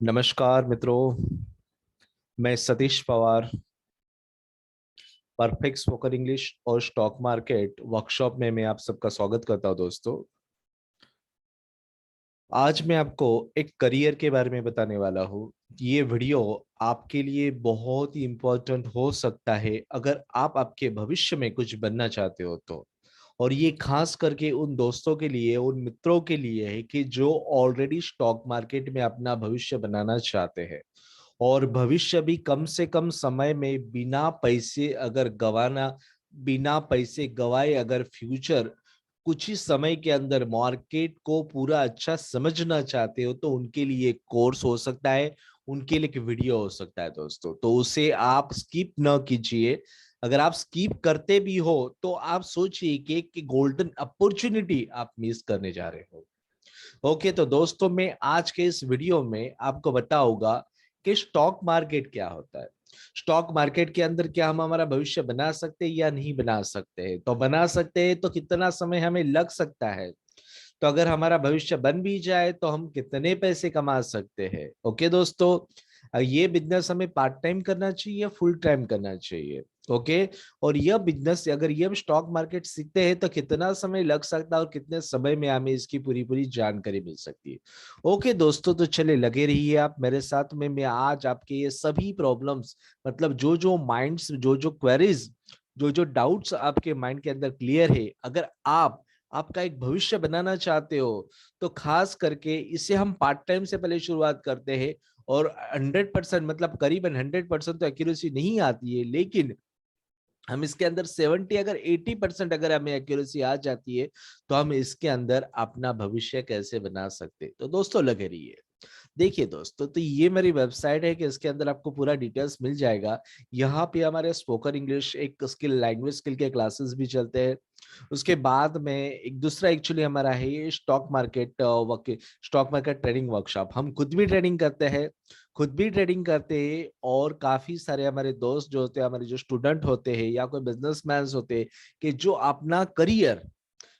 नमस्कार मित्रों। मैं Satish Pawar perfect spoken English और स्टॉक मार्केट वर्कशॉप में मैं आप सबका स्वागत करता हूं। दोस्तों, आज मैं आपको एक करियर के बारे में बताने वाला हूं। ये वीडियो आपके लिए बहुत ही इम्पोर्टेंट हो सकता है अगर आप आपके भविष्य में कुछ बनना चाहते हो तो। और ये खास करके उन दोस्तों के लिए, उन मित्रों के लिए है कि जो ऑलरेडी स्टॉक मार्केट में अपना भविष्य बनाना चाहते हैं और भविष्य भी कम से कम समय में बिना पैसे गवाए अगर फ्यूचर कुछ ही समय के अंदर मार्केट को पूरा अच्छा समझना चाहते हो तो उनके लिए एक कोर्स हो सकता है, उनके लिए एक वीडियो हो सकता है दोस्तों। तो उसे आप स्किप न कीजिए। अगर आप स्किप करते भी हो तो आप सोचिए कि गोल्डन अपॉर्चुनिटी आप मिस करने जा रहे हो। ओके, तो दोस्तों मैं आज के इस वीडियो में आपको बताऊंगा कि स्टॉक मार्केट क्या होता है। स्टॉक मार्केट के अंदर क्या हम हमारा भविष्य बना सकते हैं या नहीं बना सकते हैं, तो बना सकते हैं तो कितना समय हमें लग सकता है, तो अगर हमारा भविष्य बन भी जाए तो हम कितने पैसे कमा सकते हैं। ओके दोस्तों, ये बिजनेस हमें पार्ट टाइम करना चाहिए या फुल टाइम करना चाहिए। ओके, और यह बिजनेस अगर ये हम स्टॉक मार्केट सीखते हैं तो कितना समय लग सकता है और कितने समय में हमें इसकी पूरी पूरी जानकारी मिल सकती है। ओके दोस्तों, तो चले लगे रहिए आप मेरे साथ में। मैं आज आपके ये सभी प्रॉब्लम्स, मतलब जो जो माइंड्स, जो जो क्वेरीज, जो जो डाउट्स आपके माइंड के अंदर क्लियर है, अगर आप आपका एक भविष्य बनाना चाहते हो तो खास करके इसे हम पार्ट टाइम से पहले शुरुआत करते हैं। और 100%, मतलब करीबन 100% तो एक्यूरेसी नहीं आती है, लेकिन हम इसके अंदर 70 अगर 80% अगर हमें एक्यूरेसी आ जाती है तो हम इसके अंदर अपना भविष्य कैसे बना सकते हैं। तो दोस्तों लगे रहिए। देखिए दोस्तों, तो ये मेरी वेबसाइट है कि इसके अंदर आपको पूरा डिटेल्स मिल जाएगा। यहाँ पे हमारे स्पोकन इंग्लिश एक स्किल, लैंग्वेज स्किल के क्लासेस भी चलते हैं। उसके बाद में एक दूसरा एक्चुअली हमारा है ये स्टॉक मार्केट ट्रेडिंग वर्कशॉप। हम खुद भी ट्रेडिंग करते हैं, खुद भी ट्रेडिंग करते हैं, और काफी सारे हमारे दोस्त जो होते हैं, हमारे जो स्टूडेंट होते हैं या कोई बिजनेसमैन होते हैं कि जो अपना करियर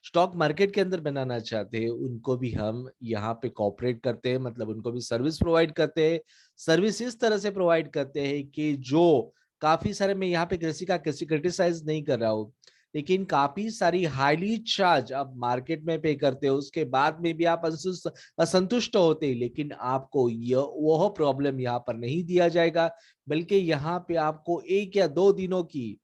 स्टॉक मार्केट के अंदर बनाना चाहते हैं, उनको भी हम यहाँ पे कॉपरेट करते हैं, मतलब उनको भी सर्विस प्रोवाइड करते हैं। सर्विस इस तरह से प्रोवाइड करते हैं कि जो काफी सारे, मैं यहाँ पे किसी का किसी क्रिटिसाइज नहीं कर रहा हूँ, लेकिन काफी सारी हाईली चार्ज आप मार्केट में पे करते हो, उसके बाद में भी आप असंतुष्ट होते हैं, लेकिन आपको यह वह प्रॉब्लम यहाँ पर नहीं दिया जाएगा, बल्कि यहाँ पे आपको 1 या 2 दिनों की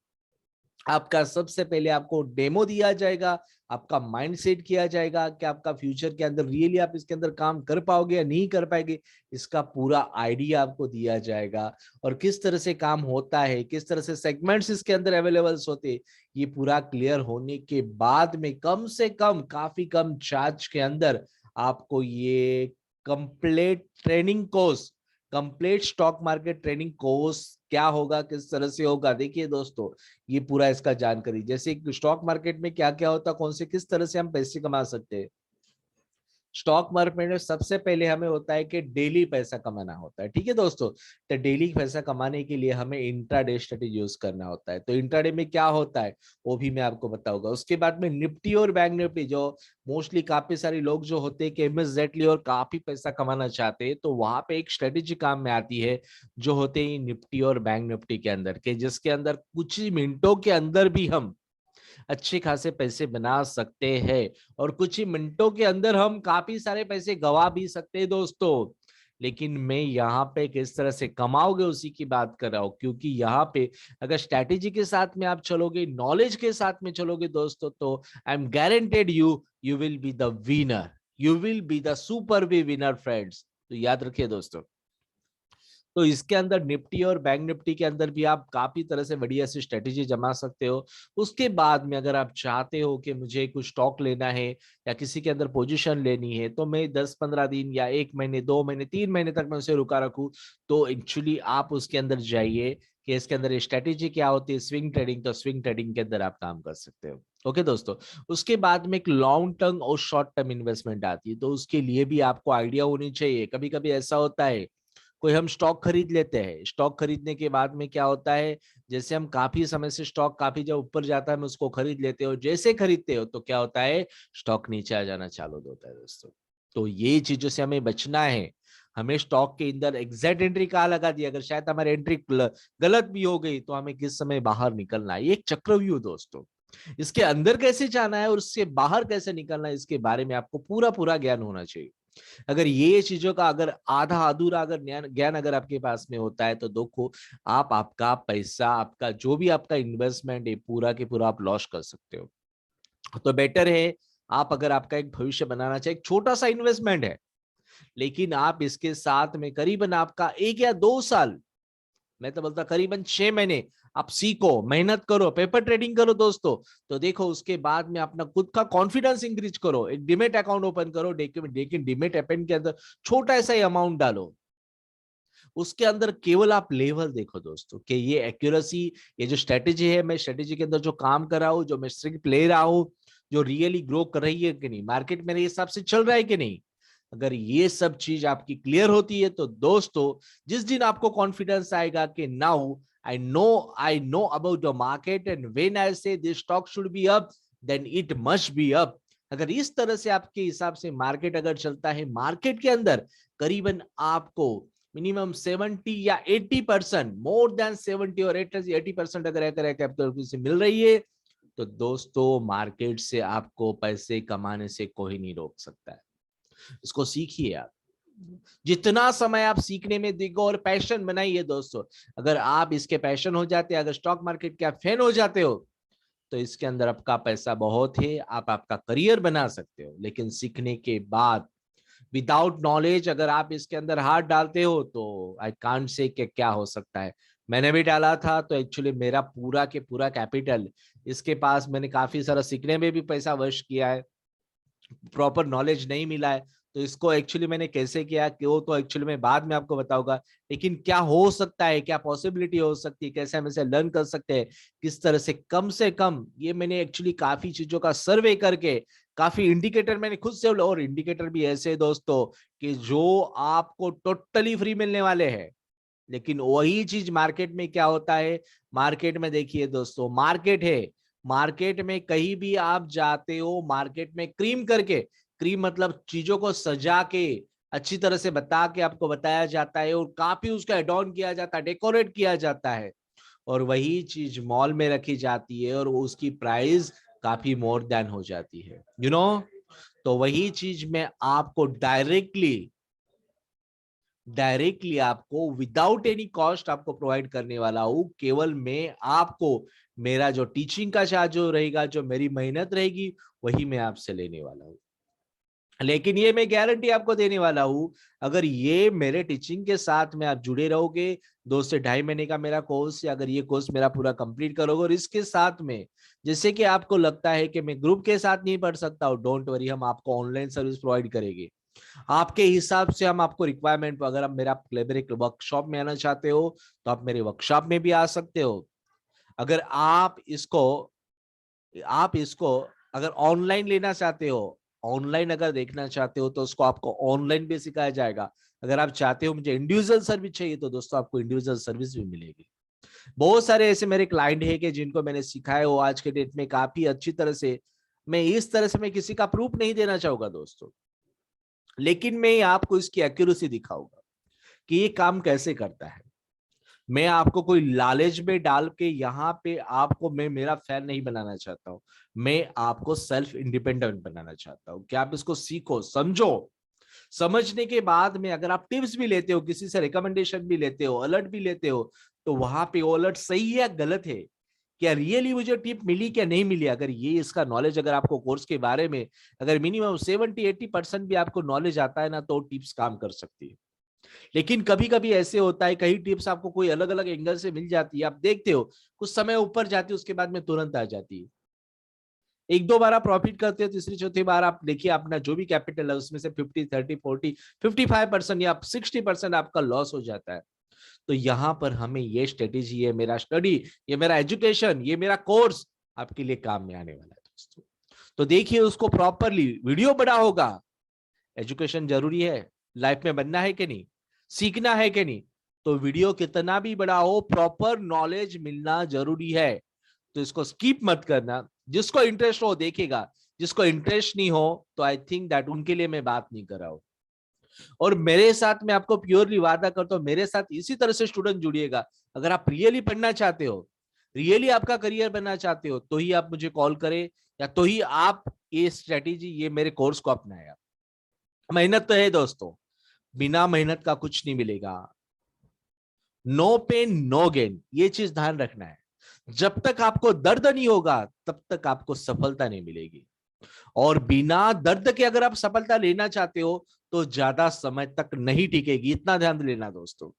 आपका सबसे पहले आपको डेमो दिया जाएगा, आपका माइंड सेट किया जाएगा कि आपका फ्यूचर के अंदर रियली आप इसके अंदर काम कर पाओगे या नहीं कर पाएंगे, इसका पूरा आइडिया आपको दिया जाएगा। और किस तरह से काम होता है, किस तरह से सेगमेंट्स इसके अंदर अवेलेबल्स होते हैं, ये पूरा क्लियर होने के बाद में कम से कम काफी कम चार्ज के अंदर आपको ये complete training course, complete stock market training course क्या होगा, किस तरह से होगा। देखिए दोस्तों, ये पूरा इसका जानकारी, जैसे स्टॉक मार्केट में क्या क्या होता है, कौन से किस तरह से हम पैसे कमा सकते हैं। स्टॉक मार्केट में सबसे पहले हमें होता है कि डेली पैसा कमाना होता है। ठीक है दोस्तों, तो डेली पैसा कमाने के लिए हमें इंट्राडे स्ट्रेटेजी यूज करना होता है। तो इंट्राडे में क्या होता है वो भी मैं आपको बताऊंगा। उसके बाद में निफ्टी और बैंक निफ्टी, जो मोस्टली काफी सारे लोग जो होते हैं कि इमीडिएटली और काफी पैसा कमाना चाहते हैं, तो वहां पे एक स्ट्रेटेजी काम में आती है, जो होते हैं निफ्टी और बैंक निफ्टी के अंदर के, जिसके अंदर कुछ ही मिनटों के अंदर भी हम अच्छे खासे पैसे बना सकते हैं, और कुछ ही मिनटों के अंदर हम काफी सारे पैसे गवा भी सकते हैं दोस्तों। लेकिन मैं यहाँ पे किस तरह से कमाओगे उसी की बात कर रहा हूँ, क्योंकि यहाँ पे अगर स्ट्रैटेजी के साथ में आप चलोगे, नॉलेज के साथ में चलोगे दोस्तों, तो I am guaranteed you will be the winner, you will be the super B winner friends. तो याद रखिए दोस्तों, तो इसके अंदर निफ्टी और बैंक निफ्टी के अंदर भी आप काफी तरह से बढ़िया सी स्ट्रेटेजी जमा सकते हो। उसके बाद में अगर आप चाहते हो कि मुझे कुछ स्टॉक लेना है या किसी के अंदर पोजीशन लेनी है, तो मैं 10-15 दिन या 1 महीने, 2 महीने, 3 महीने तक मैं उसे रुका रखूं, तो एक्चुअली आप उसके अंदर जाइए कि इसके अंदर स्ट्रेटेजी क्या होती है, स्विंग ट्रेडिंग। तो स्विंग ट्रेडिंग के अंदर आप काम कर सकते हो। ओके दोस्तों, उसके बाद में एक लॉन्ग टर्म और शॉर्ट टर्म इन्वेस्टमेंट आती है, तो उसके लिए भी आपको आइडिया होनी चाहिए। कभी कभी ऐसा होता है, कोई हम स्टॉक खरीद लेते हैं, स्टॉक खरीदने के बाद में क्या होता है, जैसे हम काफी समय से स्टॉक काफी जब ऊपर जाता है हम उसको खरीद लेते हो, जैसे खरीदते हो तो क्या होता है, स्टॉक नीचे आ जाना चालू होता है दोस्तों। तो ये चीजों से हमें बचना है। हमें स्टॉक के अंदर एग्जैक्ट एंट्री कहाँ लगा दी, अगर शायद हमारी एंट्री गलत भी हो गई तो हमें किस समय बाहर निकलना है। ये एक चक्रव्यूह दोस्तों, इसके अंदर कैसे जाना है और उससे बाहर कैसे निकलना है, इसके बारे में आपको पूरा पूरा ज्ञान होना चाहिए। अगर ये चीजों का अगर आधा अधूरा अगर ज्ञान अगर आपके पास में होता है तो देखो, आप आपका पैसा, आपका जो भी आपका इन्वेस्टमेंट है पूरा के पूरा आप लॉस कर सकते हो। तो बेटर है आप, अगर आपका एक भविष्य बनाना चाहिए, एक छोटा सा इन्वेस्टमेंट है, लेकिन आप इसके साथ में करीबन आपका 1 या 2 साल, मैं तो बोलता करीबन 6 महीने आप सीखो, मेहनत करो, पेपर ट्रेडिंग करो दोस्तों। तो देखो उसके बाद में अपना खुद का कॉन्फिडेंस इंक्रीज करो, एक डिमेट अकाउंट ओपन करो, लेकिन डिमेट अकाउंट के अंदर छोटा सा ही अमाउंट डालो, उसके अंदर केवल आप लेवल देखो दोस्तों कि ये एक्यूरेसी, ये जो स्ट्रेटेजी है, मैं स्ट्रेटेजी के अंदर जो काम कर रहा हूँ, जो मैं स्ट्रिक्ट ले रहा हूँ, जो रियली ग्रो कर रही है कि नहीं, मार्केट मेरे हिसाब से चल रहा है कि नहीं। अगर ये सब चीज आपकी क्लियर होती है तो दोस्तों, जिस दिन आपको कॉन्फिडेंस आएगा कि now I know about the market and when I say this stock should be up, then it must be up. अगर इस तरह से आपके हिसाब से मार्केट अगर चलता है, मार्केट के अंदर करीबन आपको मिनिमम 70 या 80%, मोर देन 70 और 80% अगर कैपिटल से मिल रही है, तो दोस्तों मार्केट से आपको पैसे कमाने से कोई नहीं रोक सकता है। इसको सीखिए आप, जितना समय आप सीखने में देगो और पैशन बनाइए दोस्तों। अगर आप इसके पैशन हो जाते हैं, अगर स्टॉक मार्केट के आप फैन हो जाते हो, तो इसके अंदर आपका पैसा बहुत है, आप आपका करियर बना सकते हो। लेकिन सीखने के बाद विदाउट नॉलेज अगर आप इसके अंदर हाथ डालते हो तो आई कांट से कि क्या हो सकता है। मैंने भी डाला था, तो एक्चुअली मेरा पूरा के पूरा कैपिटल इसके पास, मैंने काफी सारा सीखने में भी पैसा वेस्ट किया है, प्रॉपर नॉलेज नहीं मिला है। तो इसको एक्चुअली मैंने कैसे किया कि वो तो एक्चुअली मैं बाद में आपको बताऊंगा, लेकिन क्या हो सकता है, क्या पॉसिबिलिटी हो सकती है, कैसे हम इसे लर्न कर सकते हैं, किस तरह से कम, ये मैंने एक्चुअली काफी चीजों का सर्वे करके, काफी इंडिकेटर मैंने खुद से, और इंडिकेटर भी ऐसे दोस्तों कि जो आपको टोटली फ्री मिलने वाले हैं। लेकिन वही चीज मार्केट में क्या होता है, मार्केट में देखिए दोस्तों, मार्केट है, मार्केट में कहीं भी आप जाते हो, मार्केट में क्रीम करके, क्रीम मतलब चीजों को सजा के अच्छी तरह से बता के आपको बताया जाता है, और काफी उसका एड ऑन किया जाता है, डेकोरेट किया जाता है, और वही चीज मॉल में रखी जाती है और उसकी प्राइस काफी मोर देन हो जाती है, तो वही चीज में आपको डायरेक्टली आपको विदाउट एनी कॉस्ट आपको प्रोवाइड करने वाला हूं। केवल मैं आपको, मेरा जो टीचिंग का चार्ज जो रहेगा, जो मेरी मेहनत रहेगी, वही मैं आपसे लेने वाला हूं। लेकिन ये मैं गारंटी आपको देने वाला हूं, अगर ये मेरे टीचिंग के साथ में आप जुड़े रहोगे, 2 से ढाई महीने का मेरा कोर्स, या अगर ये कोर्स मेरा पूरा कंप्लीट करोगे, और इसके साथ में जैसे कि आपको लगता है कि मैं ग्रुप के साथ नहीं पढ़ सकता हूं, डोंट वरी, हम आपको ऑनलाइन सर्विस प्रोवाइड करेंगे। आपके हिसाब से हम आपको रिक्वायरमेंट, अगर आप मेरे वर्कशॉप में आना चाहते हो तो आप मेरे वर्कशॉप में भी आ सकते हो। अगर आप इसको अगर ऑनलाइन लेना चाहते हो, ऑनलाइन अगर देखना चाहते हो, तो उसको आपको ऑनलाइन भी सिखाया जाएगा। अगर आप चाहते हो मुझे इंडिविजुअल सर्विस चाहिए, तो दोस्तों आपको इंडिविजुअल सर्विस भी मिलेगी। बहुत सारे ऐसे मेरे क्लाइंट है कि जिनको मैंने सिखाया हो आज के डेट में काफी अच्छी तरह से। मैं इस तरह से मैं किसी का प्रूफ नहीं देना चाहूंगा दोस्तों, लेकिन मैं आपको इसकी एक्यूरेसी दिखाऊंगा कि ये काम कैसे करता है। मैं आपको कोई लालच में डाल के यहाँ पे आपको, मैं मेरा फैन नहीं बनाना चाहता हूँ, मैं आपको सेल्फ इंडिपेंडेंट बनाना चाहता हूँ कि आप इसको सीखो, समझो। समझने के बाद में अगर आप टिप्स भी लेते हो, किसी से रिकमेंडेशन भी लेते हो, अलर्ट भी लेते हो, तो वहां पे अलर्ट सही है या गलत है, क्या रियली मुझे टिप मिली क्या नहीं मिली, अगर ये इसका नॉलेज अगर आपको कोर्स के बारे में अगर मिनिमम 70-80% भी आपको नॉलेज आता है ना, तो टिप्स काम कर सकती है। लेकिन कभी कभी ऐसे होता है, कई टिप्स आपको कोई अलग अलग एंगल से मिल जाती है, आप देखते हो कुछ समय ऊपर जाती है, उसके बाद में तुरंत आ जाती है। 1-2 बार आप प्रॉफिट करते हो, तीसरी चौथी बार आप देखिए अपना जो भी कैपिटल है उसमें से 50, 30, 40, 55% या 60% आपका लॉस हो जाता है। तो यहाँ पर हमें ये स्ट्रेटेजी, ये मेरा स्टडी, ये मेरा एजुकेशन, ये मेरा कोर्स आपके लिए काम में आने वाला है दोस्तों। तो देखिए उसको प्रॉपरली, वीडियो बड़ा होगा, एजुकेशन जरूरी है, लाइफ में बनना है कि नहीं, सीखना है कि नहीं, तो वीडियो कितना भी बड़ा हो, प्रॉपर नॉलेज मिलना जरूरी है। तो इसको स्किप मत करना, जिसको इंटरेस्ट हो देखेगा, जिसको इंटरेस्ट नहीं हो तो आई थिंक दैट उनके लिए मैं बात नहीं कर रहा हूं। और मेरे साथ मैं आपको प्योरली वादा करता हूं, मेरे साथ इसी तरह से स्टूडेंट जुड़िएगा। अगर आप रियली पढ़ना चाहते हो, रियली आपका करियर बनना चाहते हो, तो ही आप मुझे कॉल करें, या तो ही आप ये स्ट्रेटेजी, ये मेरे कोर्स को अपनाया। मेहनत तो है दोस्तों, बिना मेहनत का कुछ नहीं मिलेगा। नो पेन नो गेन, ये चीज ध्यान रखना है। जब तक आपको दर्द नहीं होगा तब तक आपको सफलता नहीं मिलेगी। और बिना दर्द के अगर आप सफलता लेना चाहते हो तो ज्यादा समय तक नहीं टिकेगी, इतना ध्यान लेना दोस्तों।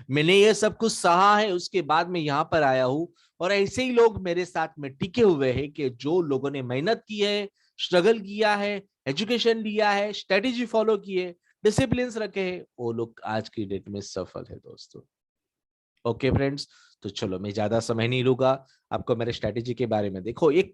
मैंने ये सब कुछ सहा है, उसके बाद मैं यहां पर आया हूं। और ऐसे ही लोग मेरे साथ में टिके हुए हैं कि जो लोगों ने मेहनत की है, स्ट्रगल किया है, एजुकेशन लिया है, स्ट्रेटेजी फॉलो की है, डिसिप्लिन रखे हैं, वो लोग आज की डेट में सफल है दोस्तों। ओके फ्रेंड्स, तो चलो मैं ज्यादा समय नहीं लूंगा, आपको मेरे स्ट्रेटेजी के बारे में देखो। एक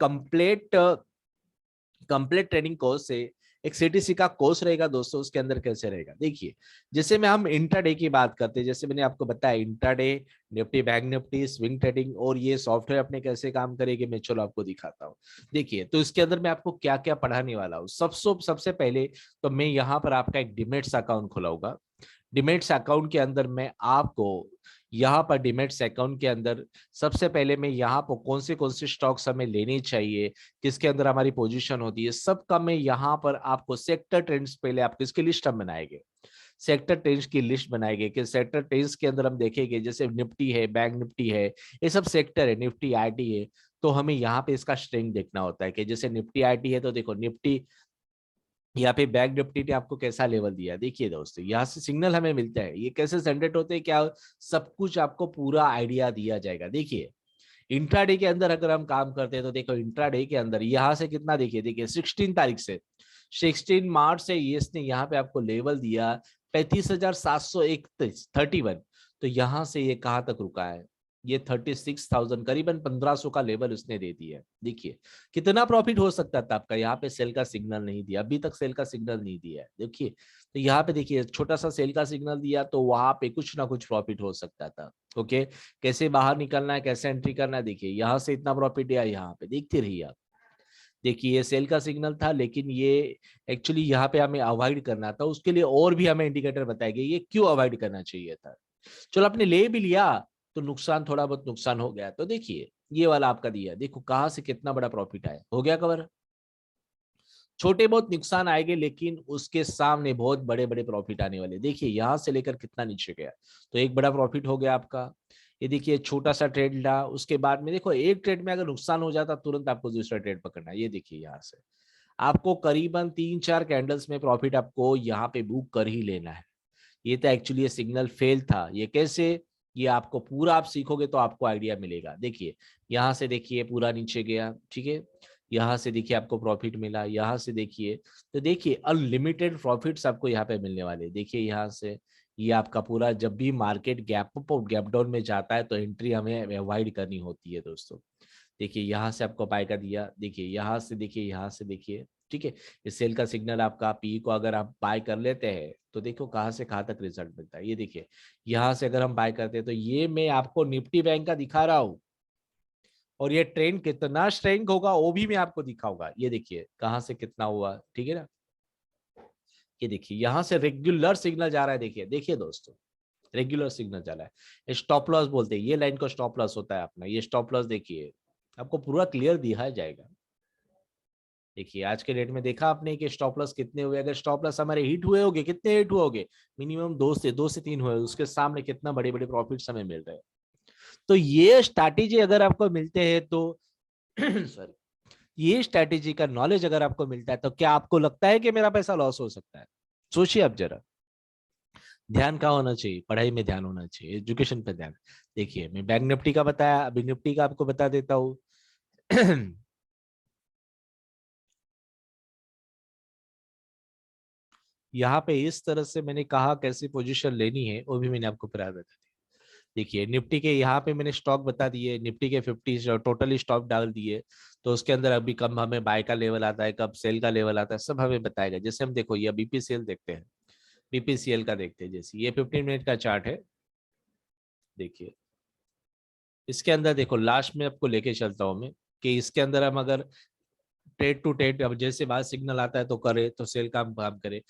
कंप्लीट ट्रेनिंग कोर्स से एक सीटीसी का कोर्स रहेगा दोस्तों। उसके अंदर कैसे रहेगा देखिए, जैसे में हम इंट्राडे की बात करते हैं, जैसे मैंने आपको बताया intraday, Nifty bank Nifty, swing trading, और ये सॉफ्टवेयर अपने कैसे काम करेंगे, मैं चलो आपको दिखाता हूँ। देखिए, तो इसके अंदर मैं आपको क्या क्या पढ़ाने वाला हूँ। सबसे पहले तो मैं यहाँ पर आपका एक डिमेट्स अकाउंट खुलाऊंगा। डिमेट्स अकाउंट के अंदर मैं आपको यहाँ पर डिमेट्स अकाउंट के अंदर सबसे पहले मैं यहाँ पर कौन से स्टॉक्स हमें लेने चाहिए, किसके अंदर हमारी पोजीशन होती है, सबका मैं यहाँ पर आपको सेक्टर ट्रेंड्स, पहले आपको इसकी लिस्ट हम बनाएंगे। सेक्टर ट्रेंड्स की लिस्ट बनाएंगे कि सेक्टर ट्रेंड्स के अंदर हम देखेंगे, जैसे निफ्टी है, बैंक निफ्टी है, ये सब सेक्टर है, निफ्टी आईटी है। तो हमें यहाँ पे इसका स्ट्रेंथ देखना होता है कि जैसे निफ्टी आईटी है तो देखो निफ्टी, यहाँ पे बैंक निफ्टी ने आपको कैसा लेवल दिया है। देखिए दोस्तों, यहाँ से सिग्नल हमें मिलता है, ये कैसे जनरेट होते हैं, क्या सब कुछ आपको पूरा आइडिया दिया जाएगा। देखिए, इंट्राडे के अंदर अगर हम काम करते हैं तो देखो, इंट्राडे के अंदर यहाँ से कितना, देखिए देखिए 16 तारीख से, 16 मार्च से ये इसने यहाँ पे आपको लेवल दिया 35,731, 31। तो यहाँ से ये कहाँ तक रुका है, ये 36,000, करीबन 1500 का लेवल उसने दे दिया है। देखिए कितना प्रॉफिट हो सकता था आपका। यहाँ पे सेल का सिग्नल नहीं दिया, अभी तक सेल का सिग्नल नहीं दिया है। देखिए, तो यहाँ पे देखिए छोटा सा सेल का सिग्नल दिया, तो वहां पे कुछ ना कुछ प्रॉफिट हो सकता था। ओके, कैसे बाहर निकलना है, कैसे एंट्री करना है, देखिए यहाँ से इतना प्रॉफिट दिया, यहाँ पे देखते रहिए आप। देखिए ये सेल का सिग्नल था, लेकिन ये एक्चुअली यहाँ पे हमें अवॉइड करना था, उसके लिए और भी हमें इंडिकेटर बताए गए ये क्यों अवॉइड करना चाहिए था। चलो आपने ले भी लिया, तो नुकसान, थोड़ा बहुत नुकसान हो गया। तो देखिए ये वाला आपका दिया, देखो कहाँ से कितना बड़ा प्रॉफिट आया, हो गया कवर। छोटे बहुत नुकसान आएंगे, लेकिन उसके सामने बहुत बड़े बड़े प्रॉफिट आने वाले। देखिए यहाँ से लेकर कितना नीचे गया, तो एक बड़ा प्रॉफिट हो गया आपका। ये देखिए छोटा सा ट्रेड ला, उसके बाद में देखो एक ट्रेड में अगर नुकसान हो जाता तुरंत आपको दूसरा ट्रेड पकड़ना है। ये देखिए यहाँ से आपको करीबन 3-4 कैंडल्स में प्रॉफिट आपको यहाँ पे बुक कर ही लेना है। ये तो एक्चुअली ये सिग्नल फेल था, ये कैसे, ये आपको पूरा आप सीखोगे तो आपको आइडिया मिलेगा। देखिए यहाँ से देखिए पूरा नीचे गया, ठीक है, यहाँ से देखिए आपको प्रॉफिट मिला, यहाँ से देखिए, तो देखिए अनलिमिटेड प्रॉफिट्स आपको यहाँ पे मिलने वाले। देखिए यहाँ से ये आपका पूरा, जब भी मार्केट गैप अप और गैप डाउन में जाता है तो एंट्री हमें अवॉइड करनी होती है दोस्तों। देखिए यहाँ से आपको बाय का दिया, देखिए यहाँ से देखिए, यहाँ से देखिए, ठीक है, इस सेल का सिग्नल आपका पी को अगर आप बाय कर लेते हैं तो देखो कहाँ से कहाँ तक रिजल्ट मिलता है। ये देखिए यहाँ से अगर हम बाय करते हैं तो ये मैं आपको निफ्टी बैंक का दिखा रहा हूँ, और ये ट्रेंड कितना स्ट्रेंथ होगा वो भी मैं आपको दिखाऊंगा। ये देखिए कहाँ से कितना हुआ, ठीक है ना। ये देखिए यहाँ से रेगुलर सिग्नल जा रहा है, देखिए देखिए दोस्तों, रेगुलर सिग्नल जा रहा है। स्टॉप लॉस बोलते हैं, ये लाइन को स्टॉप लॉस होता है अपना, ये स्टॉप लॉस देखिए आपको पूरा क्लियर दिखाया जाएगा। देखिए आज के डेट में देखा आपने कि स्टॉप लॉस कितने हुए, अगर स्टॉप लॉस हमारे हिट हुए होंगे, कितने हिट हुए होंगे, मिनिमम 2 से 3 हुए, उसके सामने कितना बड़े बड़े प्रॉफिट्स हमें मिल रहे हैं। तो ये स्ट्रैटेजी अगर आपको मिलते हैं तो सॉरी, ये स्ट्रैटेजी का नॉलेज अगर आपको मिलता है तो क्या आपको लगता है कि मेरा पैसा लॉस हो सकता है। सोचिए आप जरा, ध्यान कहाँ होना चाहिए, पढ़ाई में ध्यान होना चाहिए, एजुकेशन पे ध्यान। देखिए मैं बैंक निफ्टी का बताया, अभी निफ्टी का आपको बता देता हूँ। यहाँ पे इस तरह से मैंने कहा कैसी पोजीशन लेनी है, वो भी मैंने आपको बता दिया। देखिए निफ्टी के यहाँ पे मैंने स्टॉक बता दिए, निफ्टी के 50 टोटली स्टॉक डाल दिए, तो उसके अंदर अभी कब हमें बाय का लेवल आता है, कब सेल का लेवल आता है, सब हमें बताएगा। जैसे हम देखो ये बीपीसीएल देखते हैं, बीपीसीएल का देखते हैं, जैसे ये 15 मिनट का चार्ट है। देखिए इसके अंदर देखो लास्ट में आपको लेके चलता हूँ मैं, कि इसके अंदर हम अगर ट्रेड टू ट्रेड, अब जैसे बाद सिग्नल आता है तो करे, तो सेल का हम काम करे।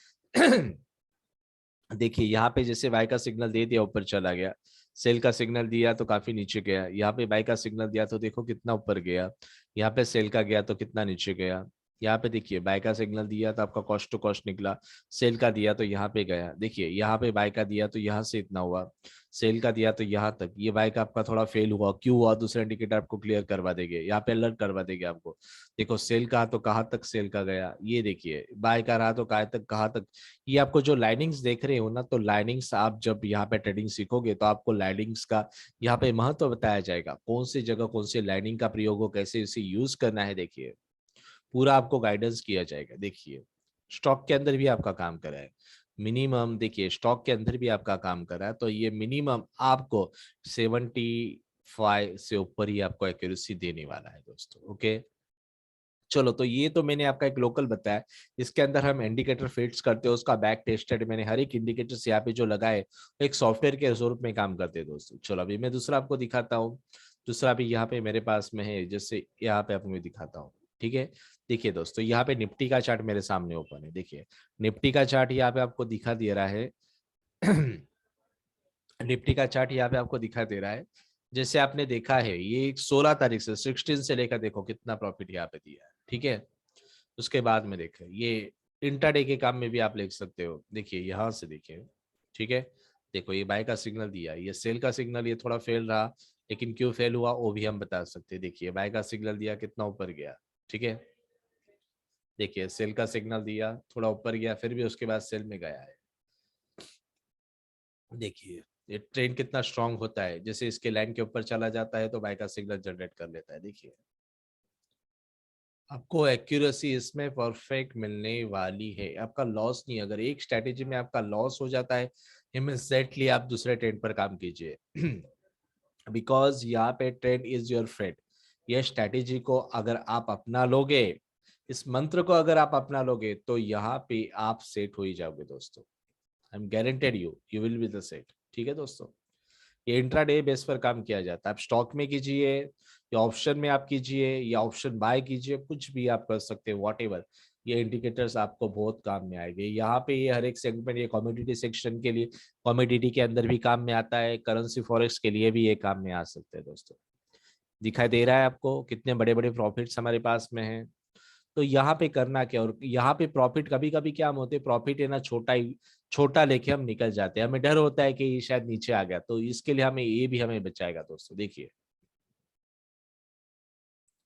देखिए यहाँ पे जैसे बाय का सिग्नल दे दिया, ऊपर चला गया। सेल का सिग्नल दिया तो काफी नीचे गया। यहाँ पे बाय का सिग्नल दिया तो देखो कितना ऊपर गया। यहाँ पे सेल का गया तो कितना नीचे गया। यहाँ पे देखिए बाय का सिग्नल दिया तो आपका कॉस्ट टू कॉस्ट निकला। सेल का दिया तो यहाँ पे गया। देखिए यहाँ पे बाय का दिया तो यहाँ से इतना हुआ। सेल का दिया तो यहाँ तक। ये बाय का आपका थोड़ा फेल हुआ, क्यों हुआ? दूसरा इंडिकेटर आपको क्लियर करवा देंगे, यहाँ पे अलर्ट करवा देंगे आपको। देखो सेल का तो कहाँ तक सेल का गया, ये देखिए बाय का रहा तो कहाँ तक। ये आपको जो लाइनिंग्स देख रहे हो ना, तो लाइनिंग्स आप जब यहाँ पे ट्रेडिंग सीखोगे तो आपको लाइनिंग्स का यहाँ पे महत्व बताया जाएगा, कौन सी जगह कौन सी लाइनिंग का प्रयोग हो, कैसे इसे यूज करना है। देखिए पूरा आपको गाइडेंस किया जाएगा। देखिए स्टॉक के अंदर भी आपका काम करा है मिनिमम। देखिए स्टॉक के अंदर भी आपका काम करा है, तो ये मिनिमम आपको 75 से ऊपर ही आपको एक्यूरेसी देने वाला है दोस्तों। ओके चलो, तो ये तो मैंने आपका एक लोकल बताया। इसके अंदर हम इंडिकेटर फिट्स करते हैं, उसका बैक टेस्टेड मैंने हर एक इंडिकेटर्स यहाँ पे जो लगाए एक सॉफ्टवेयर के स्वरूप में काम करते हैं दोस्तों। चलो अभी मैं दूसरा आपको दिखाता हूँ। दूसरा भी यहाँ पे मेरे पास में है, जैसे यहाँ पे आपको मैं दिखाता हूँ। ठीक है, देखिए दोस्तों यहाँ पे निफ्टी का चार्ट मेरे सामने ओपन है। देखिए निफ्टी का चार्ट यहाँ पे आपको दिखा दे रहा है। निफ्टी का चार्ट यहाँ पे आपको दिखा दे रहा है। जैसे आपने देखा है ये 16 तारीख से 16 से लेकर देखो कितना प्रॉफिट यहाँ पे दिया है। ठीक है, उसके बाद में देखें ये इंट्राडे के काम में भी आप लिख सकते हो। देखिए यहाँ से देखिए, ठीक है, देखो ये बाय का सिग्नल दिया, ये सेल का सिग्नल, ये थोड़ा फेल रहा, लेकिन क्यों फेल हुआ वो भी हम बता सकते हैं। देखिए बाय का सिग्नल दिया कितना ऊपर गया। ठीक है, देखिए सेल का सिग्नल दिया थोड़ा ऊपर गया, फिर भी उसके बाद सेल में गया है। देखिए ये ट्रेंड कितना स्ट्रांग होता है, जैसे इसके लाइन के ऊपर चला जाता है तो बाय का सिग्नल जनरेट कर लेता है। देखिए आपको एक्यूरेसी इसमें परफेक्ट मिलने वाली है, आपका लॉस नहीं। अगर एक स्ट्रेटेजी में आपका लॉस हो जाता है, इमीडिएटली आप दूसरे ट्रेंड पर काम कीजिए। बिकॉज यहाँ पे ट्रेंड इज योर फ्रेंड। ये स्ट्रेटेजी को अगर आप अपना लोगे, इस मंत्र को अगर आप अपना लोगे, तो यहाँ पे आप सेट हो ही जाओगे दोस्तों। आई am guaranteed you will be the set. ठीक है दोस्तों, ये इंट्राडे बेस पर काम किया जाता है। आप स्टॉक में कीजिए या ऑप्शन में आप कीजिए या ऑप्शन बाय कीजिए, कुछ भी आप कर सकते हैं, वॉट एवर। ये इंडिकेटर्स आपको बहुत काम में आएंगे। यहाँ पे ये हर एक सेगमेंट, ये कॉमोडिटी सेक्शन के लिए, कॉमोडिटी के अंदर भी काम में आता है, करेंसी फॉरेक्स के लिए भी ये काम में आ सकते हैं दोस्तों। दिखाई दे रहा है आपको कितने बड़े बड़े प्रॉफिट्स हमारे पास में हैं। तो यहाँ पे करना क्या, और यहाँ पे प्रॉफिट कभी कभी क्या हम होते हैं, प्रॉफिट है ना छोटा ही, छोटा लेके हम निकल जाते हैं। हमें डर होता है कि ये शायद नीचे आ गया, तो इसके लिए हमें ये भी हमें बचाएगा दोस्तों। देखिए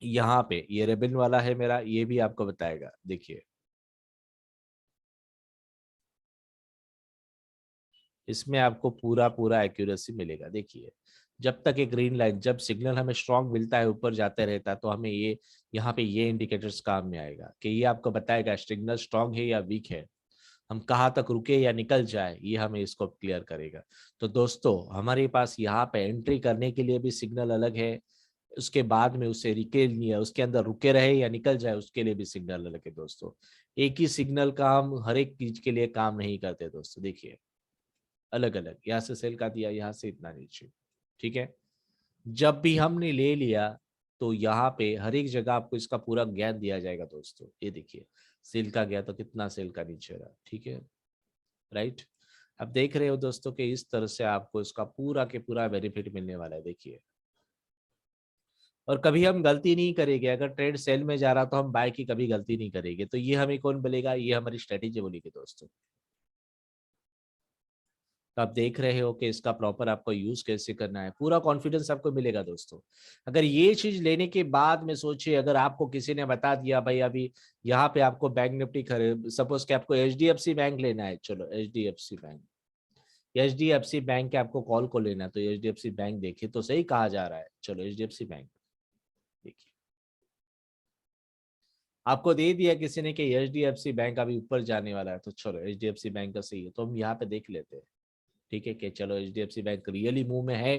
यहाँ पे ये रेबिन वाला है मेरा, ये भी आपको बताएगा। देखिए इसमें आपको पूरा पूरा एक्यूरेसी मिलेगा। देखिए जब तक एक ग्रीन लाइन, जब सिग्नल हमें स्ट्रांग मिलता है, ऊपर जाते रहता है, तो हमें ये यहाँ पे ये इंडिकेटर्स काम में आएगा कि ये आपको बताएगा सिग्नल स्ट्रांग है या वीक है, हम कहाँ तक रुके या निकल जाए, ये हमें इसको क्लियर करेगा। तो दोस्तों हमारे पास यहाँ पे एंट्री करने के लिए भी सिग्नल अलग है, उसके बाद में उसे रिके नहीं, उसके अंदर रुके रहे या निकल जाए उसके लिए भी सिग्नल अलग है दोस्तों। एक ही सिग्नल का हम हर एक चीज के लिए काम नहीं करते दोस्तों। देखिए अलग अलग, यहाँ से सेल का दिया, यहाँ से इतना नीचे। ठीक है, जब भी हमने ले लिया तो यहाँ पे हर एक जगह आपको इसका पूरा ज्ञान दिया जाएगा दोस्तों। ये देखिए सेल का गया तो कितना सेल का नीचे रहा। ठीक है, राइट। अब देख रहे हो दोस्तों कि इस तरह से आपको इसका पूरा के पूरा बेनिफिट मिलने वाला है। देखिए और कभी हम गलती नहीं करेंगे, अगर ट्रेड सेल में जा रहा तो हम बाय की कभी गलती नहीं करेंगे। तो ये हमें कौन बोलेगा, ये हमारी स्ट्रेटेजी बोलेगी दोस्तों। तो आप देख रहे हो कि इसका प्रॉपर आपको यूज कैसे करना है, पूरा कॉन्फिडेंस आपको मिलेगा दोस्तों। अगर ये चीज लेने के बाद में सोचिए, अगर आपको किसी ने बता दिया भाई अभी यहाँ पे आपको बैंक निफ्टी खरीद, सपोज कि आपको एचडीएफसी बैंक लेना है, चलो एचडीएफसी बैंक, एचडीएफसी बैंक के आपको कॉल को लेना है, तो एचडीएफसी बैंक देखिए तो सही कहा जा रहा है। चलो एचडीएफसी बैंक देखिए, आपको दे दिया किसी ने कि एचडीएफसी बैंक अभी ऊपर जाने वाला है, तो चलो एचडीएफसी बैंक का सही है, तो हम यहाँ पे देख लेते हैं। ठीक है कि चलो एचडीएफसी बैंक रियली मूव में है,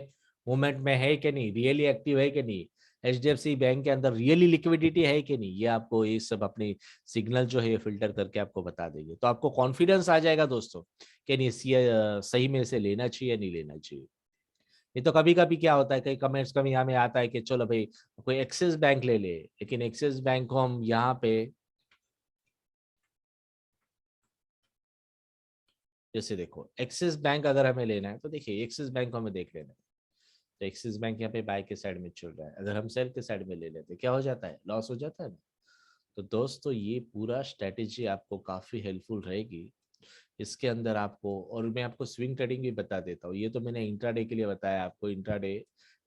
मूवमेंट में है कि नहीं, रियली एक्टिव है कि नहीं, एचडीएफसी बैंक के अंदर रियली लिक्विडिटी है कि नहीं, ये आपको ये सब अपनी सिग्नल जो है ये फिल्टर करके आपको बता देंगे। तो आपको कॉन्फिडेंस आ जाएगा दोस्तों कि नहीं सही में से लेना चाहिए या नहीं लेना चाहिए। ये तो कभी कभी क्या होता है, कई कमेंट्स कभी यहाँ में आता है कि चलो भाई कोई एक्सिस बैंक ले ले, लेकिन एक्सिस बैंक को हम यहाँ पे जैसे देखो एक्सिस बैंक अगर हमें लेना है तो देखिए एक्सिस बैंक को हमें देख लेना है, तो एक्सिस बैंक यहाँ पे बाय के साइड में चल रहा है, अगर हम सेल के साइड में ले लेते क्या हो जाता है, लॉस हो जाता है ना। तो दोस्तों ये पूरा स्ट्रेटेजी आपको काफी हेल्पफुल रहेगी इसके अंदर आपको। और मैं आपको स्विंग ट्रेडिंग भी बता देता हूँ, ये तो मैंने इंट्राडे के लिए बताया आपको।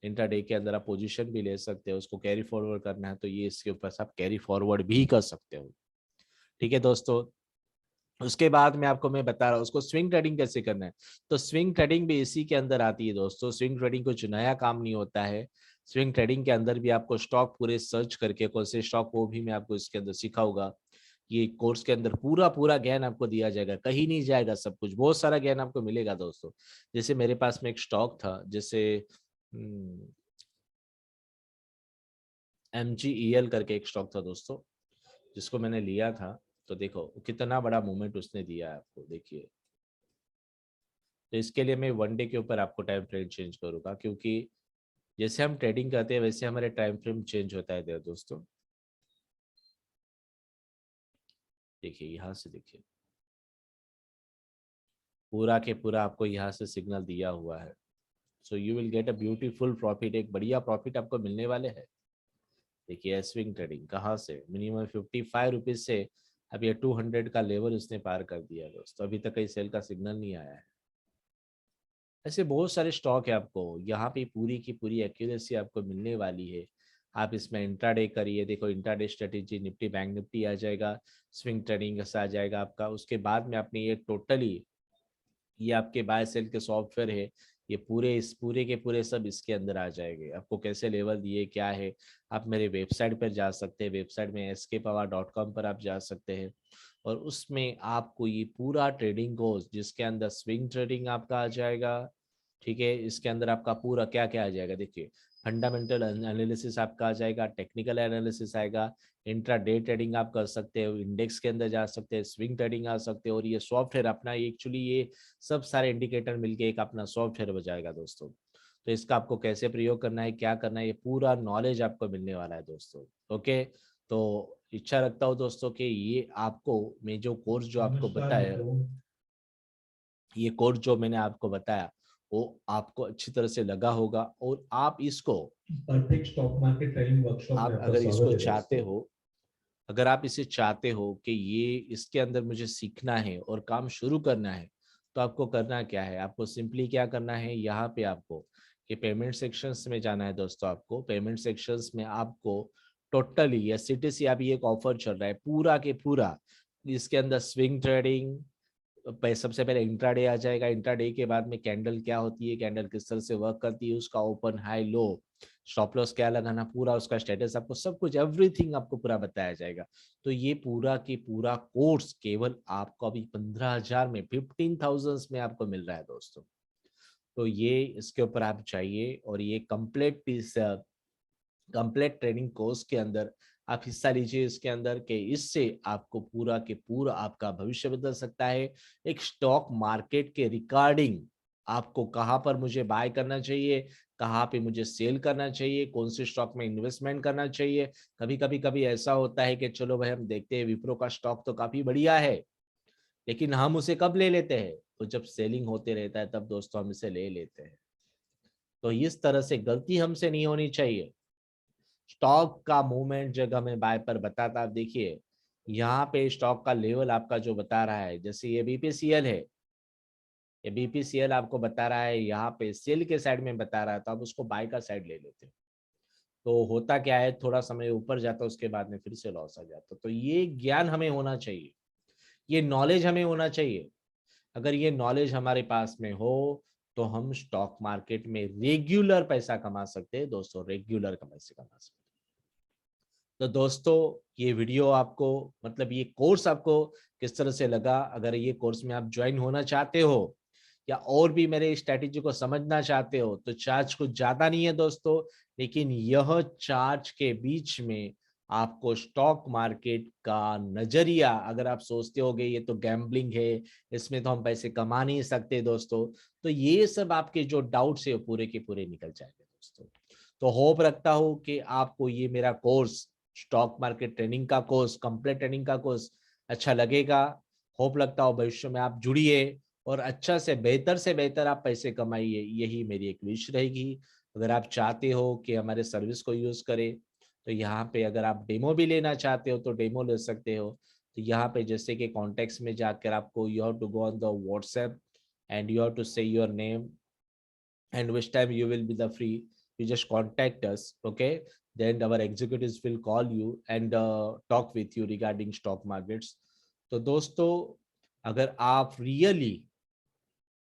इंट्राडे के अंदर आप पोजीशन भी ले सकते हो, उसको कैरी फॉरवर्ड करना है तो ये इसके ऊपर से आप कैरी फॉरवर्ड भी कर सकते हो। ठीक है दोस्तों, उसके बाद में आपको मैं बता रहा हूँ उसको स्विंग ट्रेडिंग कैसे करना है। तो स्विंग ट्रेडिंग भी इसी के अंदर आती है दोस्तों। स्विंग ट्रेडिंग कुछ नया काम नहीं होता है। स्विंग ट्रेडिंग के अंदर भी आपको स्टॉक पूरे सर्च करके कौन से स्टॉक, वो भी मैं आपको इसके अंदर सिखाऊंगा। ये कोर्स के अंदर पूरा पूरा ज्ञान आपको दिया जाएगा, कहीं नहीं जाएगा, सब कुछ बहुत सारा ज्ञान आपको मिलेगा दोस्तों। जैसे मेरे पास में एक स्टॉक था, जैसे MGEL करके एक स्टॉक था दोस्तों, जिसको मैंने लिया था। तो देखो कितना बड़ा मूवमेंट उसने दिया है आपको, देखिए। तो इसके लिए मैं वन डे के ऊपर आपको टाइम फ्रेम चेंज करूंगा, क्योंकि जैसे हम ट्रेडिंग करते हैं वैसे हमारे टाइम फ्रेम चेंज होता है दोस्तों। देखिए यहाँ से देखिए, पूरा के पूरा आपको यहाँ से सिग्नल दिया हुआ है। So you will get a beautiful profit, एक बढ़िया प्रॉफिट आपको मिलने वाले हैं। देखिए स्विंग ट्रेडिंग कहाँ से मिनिमम 55 रुपीज से अब ये 200 का लेवल उसने पार कर दिया है दोस्तों, अभी तक कहीं सेल का सिग्नल नहीं आया है। ऐसे बहुत सारे स्टॉक है, आपको यहाँ पे पूरी की पूरी एक्यूरेसी आपको मिलने वाली है। आप इसमें इंट्राडे करिए, देखो intraday strategy Nifty bank Nifty आ जाएगा, स्विंग ट्रेडिंग ऐसा आ जाएगा आपका। उसके बाद में आपने ये टोटली ये आपके बाय सेल के सॉफ्टवेयर है, ये पूरे इस पूरे के पूरे सब इसके अंदर आ जाएंगे। आपको कैसे लेवल दिए क्या है, आप मेरे वेबसाइट पर जा सकते हैं, वेबसाइट में skpower.com पर आप जा सकते हैं। और उसमें आपको ये पूरा ट्रेडिंग कोर्स, जिसके अंदर स्विंग ट्रेडिंग आपका आ जाएगा। ठीक है, इसके अंदर आपका पूरा क्या क्या आ जाएगा, देखिए फंडामेंटल एनालिसिस आपका आ जाएगा, टेक्निकल एनालिसिस आएगा, इंट्रा डे ट्रेडिंग आप कर सकते हो, इंडेक्स के अंदर जा सकते हैं, स्विंग ट्रेडिंग आ सकते हो। और ये सॉफ्टवेयर अपना एक्चुअली ये सब सारे इंडिकेटर मिलके एक अपना सॉफ्टवेयर बजाएगा दोस्तों। तो इसका आपको कैसे प्रयोग करना है, क्या करना है, ये पूरा नॉलेज आपको मिलने वाला है दोस्तों। ओके, तो इच्छा रखता हूँ दोस्तों कि ये आपको मैं जो कोर्स जो आपको नमस्कार बताया, मित्रों। ये कोर्स जो मैंने आपको बताया वो आपको अच्छी तरह से लगा होगा। और आप इसको, perfect stock market training workshop में आप आपका अगर इसको स्वागत है चाहते दोस्तों। हो, अगर आप इसे चाहते हो कि ये इसके अंदर मुझे सीखना है और काम शुरू करना है, तो आपको करना क्या है, आपको सिंपली क्या करना है, यहाँ पे आपको ये पेमेंट सेक्शंस में जाना है दोस्तों। आपको पेमेंट सेक्शंस में आपको टोटली या CTC अभी एक ऑफर चल रहा है पूरा के पूरा, इसके अंदर स्विंग ट्रेडिंग, सबसे पहले इंट्राडे आ जाएगा, इंट्राडे के बाद में कैंडल क्या होती है, कैंडल किस तरह से वर्क करती है, उसका open high low, stop loss क्या लगाना, पूरा उसका स्टेटस आपको सब कुछ एवरीथिंग आपको पूरा बताया जाएगा। तो ये पूरा की पूरा कोर्स केवल आपको अभी 15,000 में 15,000 में आपको मिल रहा है दोस्तों। तो ये इसके ऊपर आप चाहिए और ये complete piece, complete training course के अंदर आप हिस्सा लीजिए इसके अंदर, के इससे आपको पूरा के पूरा आपका भविष्य बदल सकता है। एक स्टॉक मार्केट के रिगार्डिंग आपको कहाँ पर मुझे बाय करना चाहिए, कहाँ पे मुझे सेल करना चाहिए, कौन से स्टॉक में इन्वेस्टमेंट करना चाहिए। कभी ऐसा होता है कि चलो भाई हम देखते हैं विप्रो का स्टॉक तो काफी बढ़िया है, लेकिन हम उसे कब ले लेते हैं, तो जब सेलिंग होते रहता है तब दोस्तों हम इसे ले लेते हैं। तो इस तरह से गलती हमसे नहीं होनी चाहिए। स्टॉक का मूवमेंट जगह मैं बाय पर बताता, आप देखिए यहाँ पे स्टॉक का लेवल आपका जो बता रहा है, जैसे ये BPCL है, ये BPCL आपको बता रहा है यहाँ पे सेल के साइड में बता रहा है, तो आप उसको बाय का साइड ले लेते हो। तो होता क्या है, थोड़ा समय ऊपर जाता है उसके बाद में फिर से लॉस आ जाता। तो ये ज्ञान हमें होना चाहिए, ये नॉलेज हमें होना चाहिए। अगर ये नॉलेज हमारे पास में हो तो हम स्टॉक मार्केट में रेगुलर पैसा कमा सकते हैं दोस्तों, रेगुलर पैसे कमा सकते हैं। तो दोस्तों ये वीडियो आपको, मतलब ये कोर्स आपको किस तरह से लगा, अगर ये कोर्स में आप ज्वाइन होना चाहते हो या और भी मेरे स्ट्रेटेजी को समझना चाहते हो, तो चार्ज कुछ ज्यादा नहीं है दोस्तों, लेकिन यह चार्ज के बीच में आपको स्टॉक मार्केट का नजरिया, अगर आप सोचते होगे ये तो गैम्बलिंग है, इसमें तो हम पैसे कमा नहीं सकते दोस्तों, तो ये सब आपके जो डाउट्स है वो पूरे के पूरे निकल जाएंगे दोस्तों। तो होप रखता हूं कि आपको ये मेरा कोर्स, स्टॉक मार्केट ट्रेनिंग का कोर्स, कंप्लीट ट्रेनिंग का कोर्स अच्छा लगेगा। होप लगता हो भविष्य में आप जुड़िए और अच्छा से बेहतर आप पैसे कमाइए, यही मेरी एक विश रहेगी। अगर आप चाहते हो कि हमारे सर्विस को यूज करें, तो यहाँ पे अगर आप डेमो भी लेना चाहते हो तो डेमो ले सकते हो। तो यहाँ पे जैसे कि कॉन्टेक्ट्स में जाकर आपको you have to go on the WhatsApp and you have to say your name and which time you will be the free. You just contact us, okay? Then our executives will call you and talk with you regarding stock markets. तो दोस्तों, अगर आप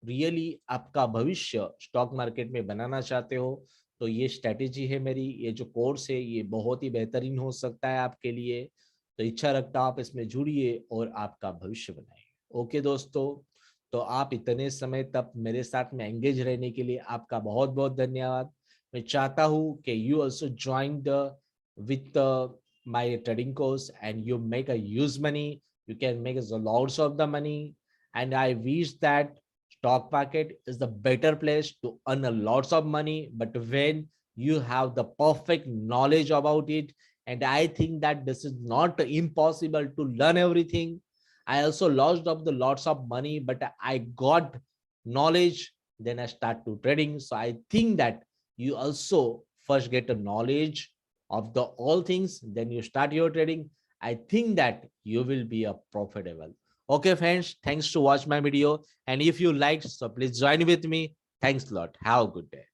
really आपका भविष्य stock market में बनाना चाहते हो, तो ये स्ट्रेटेजी है मेरी, ये जो कोर्स है ये बहुत ही बेहतरीन हो सकता है आपके लिए। तो इच्छा रखता आप इसमें जुड़िए और आपका भविष्य बनाइए। ओके दोस्तों, तो आप इतने समय तक मेरे साथ में एंगेज रहने के लिए आपका बहुत बहुत धन्यवाद। मैं चाहता हूँ कि you also join the with my trading course and you make a use money, you can make lots of the money, and I wish that stock market is the better place to earn a lots of money, but when you have the perfect knowledge about it. And I think that this is not impossible to learn everything. I also lost of the lots of money, but I got knowledge, then I start to trading. So I think that you also first get a knowledge of the all things, then you start your trading. I think that you will be a profitable. Okay, friends, thanks to watch my video. And if you liked, so please join with me. Thanks a lot. Have a good day.